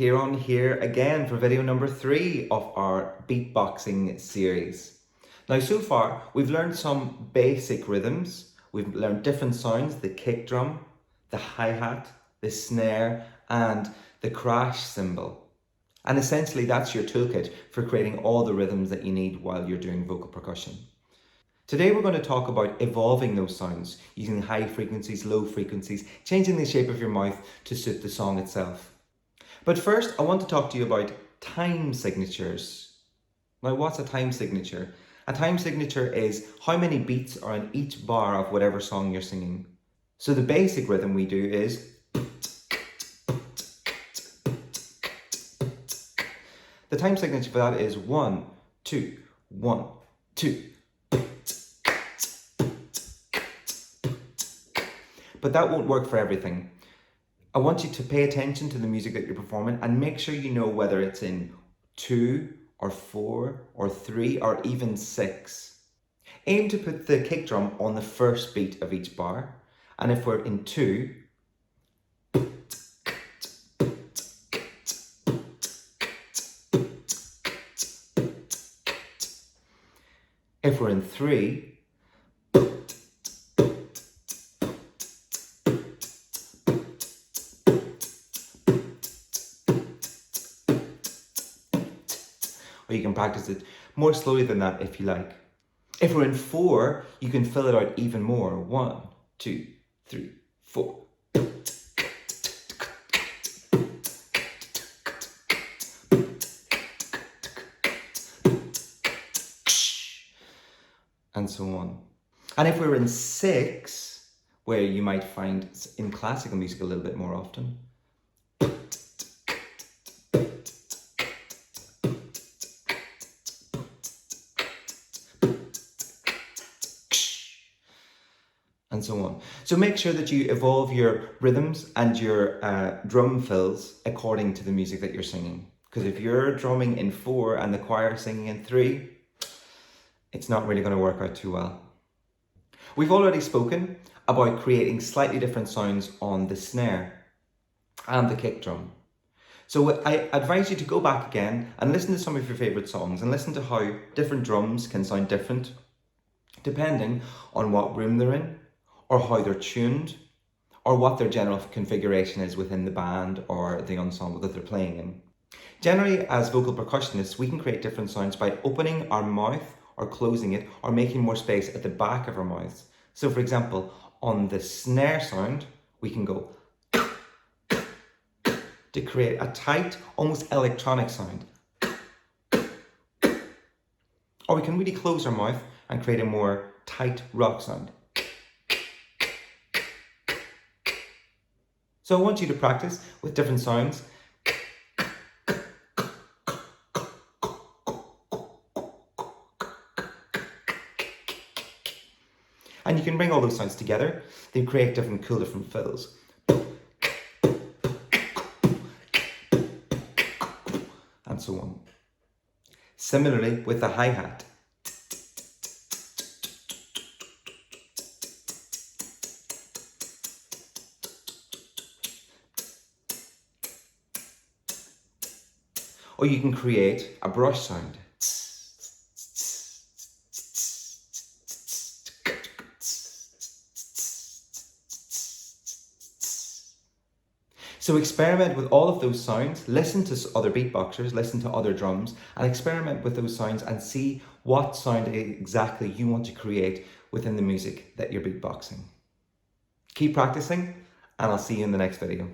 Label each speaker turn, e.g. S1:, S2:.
S1: Ciarán here again for video number 3 of our beatboxing series. Now so far we've learned some basic rhythms, we've learned different sounds, the kick drum, the hi-hat, the snare and the crash cymbal. And essentially that's your toolkit for creating all the rhythms that you need while you're doing vocal percussion. Today we're going to talk about evolving those sounds, using high frequencies, low frequencies, changing the shape of your mouth to suit the song itself. But first, I want to talk to you about time signatures. Now, what's a time signature? A time signature is how many beats are on each bar of whatever song you're singing. So the basic rhythm we do is the time signature for that is 1, 2, 1, 2. But that won't work for everything. I want you to pay attention to the music that you're performing and make sure you know whether it's in 2 or 4 or 3 or even 6. Aim to put the kick drum on the first beat of each bar. And if we're in 2, if we're in 3, or you can practice it more slowly than that if you like. If we're in 4, you can fill it out even more. 1, 2, 3, 4. And so on. And if we're in 6, where you might find in classical music a little bit more often, and so on. So make sure that you evolve your rhythms and your drum fills according to the music that you're singing. Because if you're drumming in 4 and the choir singing in 3, it's not really going to work out too well. We've already spoken about creating slightly different sounds on the snare and the kick drum. So I advise you to go back again and listen to some of your favorite songs and listen to how different drums can sound different depending on what room they're in, or how they're tuned, or what their general configuration is within the band or the ensemble that they're playing in. Generally, as vocal percussionists, we can create different sounds by opening our mouth or closing it, or making more space at the back of our mouths. So for example, on the snare sound, we can go to create a tight, almost electronic sound. Or we can really close our mouth and create a more tight rock sound. So I want you to practice with different sounds. And you can bring all those sounds together, they create different fills. And so on. Similarly with the hi-hat. Or you can create a brush sound. So experiment with all of those sounds, listen to other beatboxers, listen to other drums, and experiment with those sounds and see what sound exactly you want to create within the music that you're beatboxing. Keep practicing, and I'll see you in the next video.